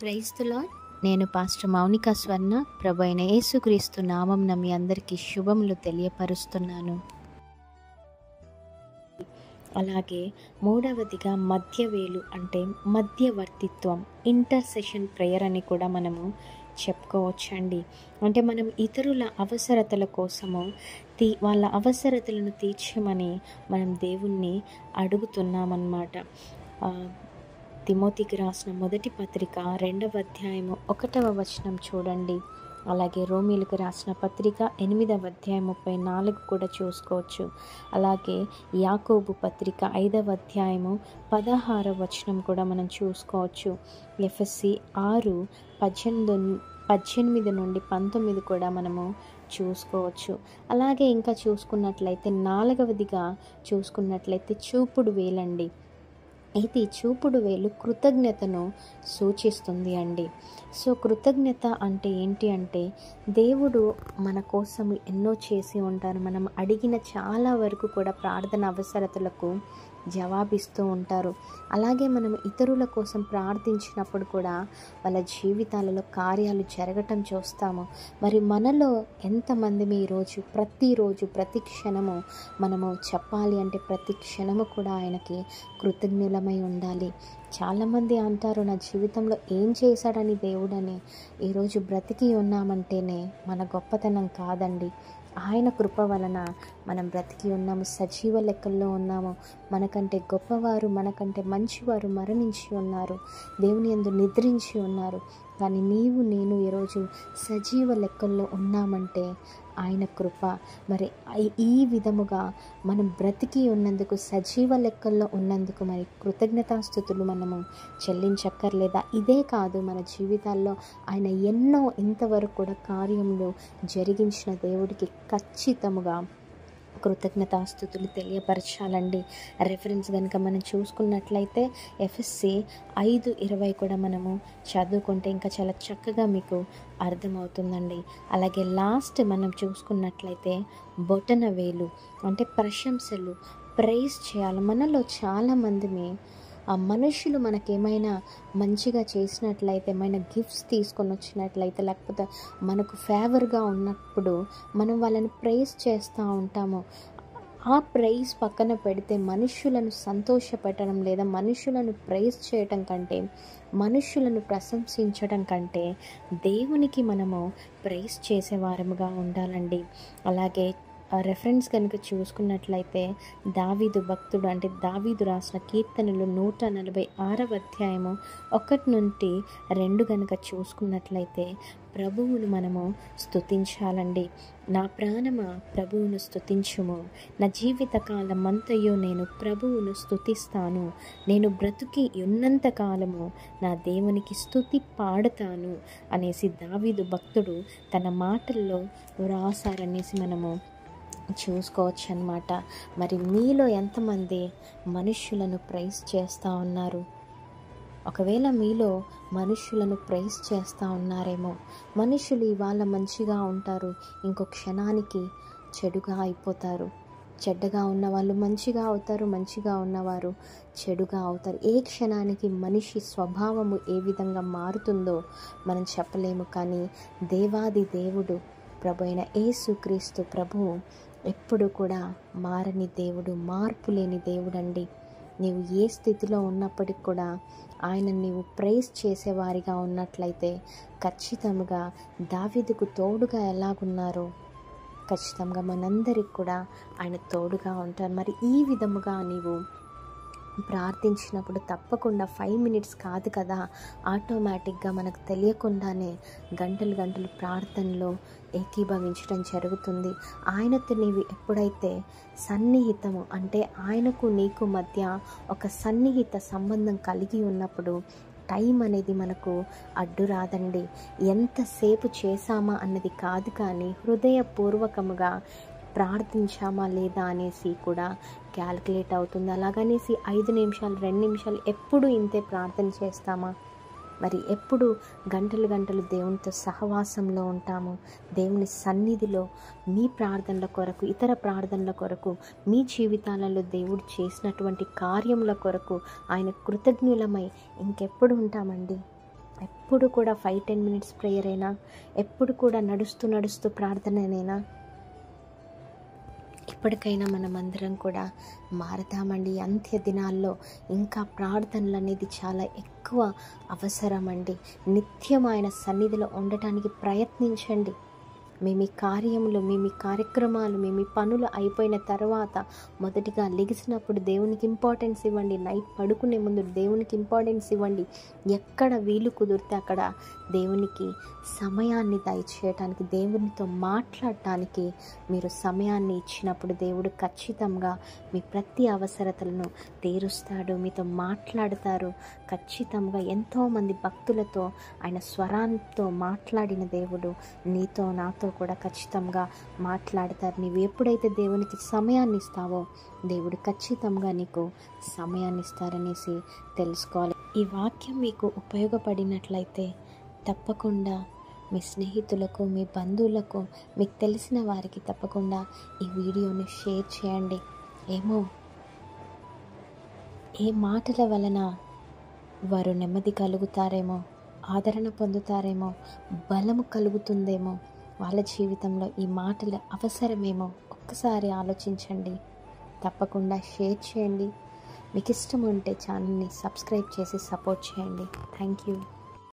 Praise the Lord. నేను pastor Mounika Swarna. ప్రభు అయిన యేసుక్రీస్తు నామమున మీ అందరికీ శుభములు తెలియపరుస్తున్నాను. అలాగే మూడవదిగా మధ్యవేలు అంటే మధ్యవర్తిత్వం, ఇంటర్సెషన్ ప్రేయర్ అని కూడా మనము చెప్పుకోవచ్చండి. అంటే మనం ఇతరుల అవసరతల కోసము వాళ్ళ అవసరతలను తీర్చమని మనం దేవుణ్ణి అడుగుతున్నామన్నమాట. తిమోతికి రాసిన మొదటి పత్రిక 2వ అధ్యాయము 1వ వచనం చూడండి. అలాగే రోమీలకు రాసిన పత్రిక 8వ అధ్యాయం 34 కూడా చూసుకోవచ్చు. అలాగే యాకోబు పత్రిక 5వ అధ్యాయము 16వ వచనం కూడా మనం చూసుకోవచ్చు. ఎఫెసీ 6:18 నుండి 19 కూడా మనము చూసుకోవచ్చు. అలాగే ఇంకా చూసుకున్నట్లయితే 4వదిగా చూసుకున్నట్లయితే చూపుడు వేలండి. ఇది చూపుడు వేలు కృతజ్ఞతను సూచిస్తుంది అండి. సో కృతజ్ఞత అంటే ఏంటి అంటే, దేవుడు మన కోసం ఎన్నో చేసి ఉంటారు. మనం అడిగిన చాలా వరకు కూడా ప్రార్థన అవసరతలకు జవాబిస్తూ ఉంటారు. అలాగే మనం ఇతరుల కోసం ప్రార్థించినప్పుడు కూడా వాళ్ళ జీవితాలలో కార్యాలు జరగటం చూస్తాము. మరి మనలో ఎంతమంది ఈరోజు ప్రతిరోజు ప్రతి క్షణము మనము చెప్పాలి అంటే ప్రతి క్షణము కూడా ఆయనకి కృతజ్ఞులమై ఉండాలి. చాలామంది అంటారు, నా జీవితంలో ఏం చేశాడని దేవుడని. ఈరోజు బ్రతికి ఉన్నామంటేనే మన గొప్పతనం కాదండి, ఆయన కృప వలన మనం బ్రతికి ఉన్నాము, సజీవ లెక్కల్లో ఉన్నాము. మనకంటే గొప్పవారు, మనకంటే మంచివారు మరణించి ఉన్నారు, దేవుని యందు నిద్రించి ఉన్నారు. కానీ నీవు నేను ఈరోజు సజీవ లెక్కల్లో ఉన్నామంటే ఆయన కృప. మరి ఈ విధముగా మనం బ్రతికి ఉన్నందుకు, సజీవ లెక్కల్లో ఉన్నందుకు మరి కృతజ్ఞతాస్తుతులు మనము చెల్లించక్కర్లేదా? ఇదే కాదు, మన జీవితాల్లో ఆయన ఎన్నో ఇంతవరకు కూడా కార్యములు జరిగించిన దేవుడికి ఖచ్చితముగా కృతజ్ఞతాస్తుతులు తెలియపరచాలండి. రెఫరెన్స్ కనుక మనం చూసుకున్నట్లయితే ఎఫెసీ 5:20 కూడా మనము చదువుకుంటే ఇంకా చాలా చక్కగా మీకు అర్థమవుతుందండి. అలాగే లాస్ట్ మనం చూసుకున్నట్లయితే బొటన వేలు అంటే ప్రశంసలు, ప్రైజ్ చేయాలి. మనలో చాలామందిని మనుషులు మనకేమైనా మంచిగా చేసినట్లయితే, ఏమైనా గిఫ్ట్స్ తీసుకొని వచ్చినట్లయితే, లేకపోతే మనకు ఫేవర్గా ఉన్నప్పుడు మనం వాళ్ళని ప్రైజ్ చేస్తూ ఉంటాము. ఆ ప్రైజ్ పక్కన పెడితే మనుషులను సంతోషపెట్టడం లేదా మనుషులను ప్రైజ్ చేయటం కంటే, మనుషులను ప్రశంసించడం కంటే దేవునికి మనము ప్రైజ్ చేసేవారముగా ఉండాలండి. అలాగే రెఫరెన్స్ కనుక చూసుకున్నట్లయితే దావీదు భక్తుడు అంటే దావీదు రాసిన కీర్తనలు 146వ అధ్యాయము 1 నుండి 2 కనుక చూసుకున్నట్లయితే ప్రభువును మనము స్తుతించాలండి. నా ప్రాణమా ప్రభువును స్తుతించుము, నా జీవితకాలం అంతయు నేను ప్రభువును స్తుతిస్తాను, నేను బ్రతుకి ఉన్నంత కాలము నా దేవునికి స్తుతి పాడుతాను అనేసి దావీదు భక్తుడు తన మాటల్లో రాశారనేసి మనము చూసుకోవచ్చు అన్నమాట. మరి మీలో ఎంతమంది మనుష్యులను ప్రైజ్ చేస్తూ ఉన్నారు? ఒకవేళ మీలో మనుష్యులను ప్రైజ్ చేస్తూ ఉన్నారేమో. మనుషులు ఇవాళ మంచిగా ఉంటారు, ఇంకో క్షణానికి చెడుగా అయిపోతారు. చెడ్డగా ఉన్నవాళ్ళు మంచిగా అవుతారు, మంచిగా ఉన్నవారు చెడుగా అవుతారు. ఏ క్షణానికి మనిషి స్వభావము ఏ విధంగా మారుతుందో మనం చెప్పలేము. కానీ దేవాది దేవుడు ప్రభు అయిన యేసుక్రీస్తు ప్రభువు ఎప్పుడు కూడా మారని దేవుడు, మార్పు లేని దేవుడండి. నీవు ఏ స్థితిలో ఉన్నప్పటికి కూడా ఆయన నీవు ప్రైజ్ చేసేవారిగా ఉన్నట్లయితే ఖచ్చితంగా దావీదుకు తోడుగా ఎలాగున్నారో ఖచ్చితంగా మనందరికి కూడా ఆయన తోడుగా ఉంటారు. మరి ఈ విధముగా నీవు ప్రార్థించినప్పుడు తప్పకుండా 5 మినిట్స్ కాదు కదా, ఆటోమేటిక్గా మనకు తెలియకుండానే గంటలు గంటలు ప్రార్థనలో ఏకీభవించడం జరుగుతుంది. ఆయనతో నీవు ఎప్పుడైతే సన్నిహితము అంటే ఆయనకు నీకు మధ్య ఒక సన్నిహిత సంబంధం కలిగి ఉన్నప్పుడు టైం అనేది మనకు అడ్డు రాదండి. ఎంతసేపు చేశామా అన్నది కాదు, కానీ హృదయపూర్వకముగా ప్రార్థించామా లేదా అనేసి కూడా క్యాల్కులేట్ అవుతుంది. అలాగనేసి 5 నిమిషాలు 2 నిమిషాలు ఎప్పుడు ఇంతే ప్రార్థన చేస్తామా? మరి ఎప్పుడు గంటలు గంటలు దేవునితో సహవాసంలో ఉంటాము? దేవుని సన్నిధిలో మీ ప్రార్థనల కొరకు, ఇతర ప్రార్థనల కొరకు, మీ జీవితాలలో దేవుడు చేసినటువంటి కార్యముల కొరకు ఆయన కృతజ్ఞులమై ఇంకెప్పుడు ఉంటామండి? ఎప్పుడు కూడా 5-10 మినిట్స్ ప్రేయర్ అయినా, ఎప్పుడు కూడా నడుస్తూ నడుస్తూ ప్రార్థననేనా? ఇప్పటికైనా మనమందరం కూడా మారతామండి. అంత్య దినాల్లో ఇంకా ప్రార్థనలు అనేది చాలా ఎక్కువ అవసరం అండి. నిత్యం ఆయన సన్నిధిలో ఉండటానికి ప్రయత్నించండి. మీ మీ కార్యములు, మీ మీ కార్యక్రమాలు, మీ మీ పనులు అయిపోయిన తర్వాత మొదటిగా లెగిసినప్పుడు దేవునికి ఇంపార్టెన్స్ ఇవ్వండి. నైట్ పడుకునే ముందు దేవునికి ఇంపార్టెన్స్ ఇవ్వండి. ఎక్కడ వీలు కుదిరితే అక్కడ దేవునికి సమయాన్ని దయచేయటానికి, దేవునితో మాట్లాడటానికి మీరు సమయాన్ని ఇచ్చినప్పుడు దేవుడు ఖచ్చితంగా మీ ప్రతి అవసరతలను తీరుస్తాడు, మీతో మాట్లాడతారు. ఖచ్చితంగా ఎంతోమంది భక్తులతో ఆయన స్వరాంతో మాట్లాడిన దేవుడు నీతో నాతో కూడా ఖచ్చితంగా మాట్లాడతారు. నీవు ఎప్పుడైతే దేవునికి సమయాన్ని ఇస్తావో దేవుడు ఖచ్చితంగా నీకు సమయాన్ని ఇస్తారనేసి తెలుసుకోవాలి. ఈ వాక్యం మీకు ఉపయోగపడినట్లయితే తప్పకుండా మీ స్నేహితులకు, మీ బంధువులకు, మీకు తెలిసిన వారికి తప్పకుండా ఈ వీడియోని షేర్ చేయండి. ఏ మాటల వలన వారు నెమ్మది కలుగుతారేమో, ఆదరణ పొందుతారేమో, బలము కలుగుతుందేమో, వాళ్ళ జీవితంలో ఈ మాటలు అవసరమేమో ఒక్కసారి ఆలోచించండి. తప్పకుండా షేర్ చేయండి. మీకు ఇష్టం ఉంటే ఛానల్ని సబ్స్క్రైబ్ చేసి సపోర్ట్ చేయండి. Thank you.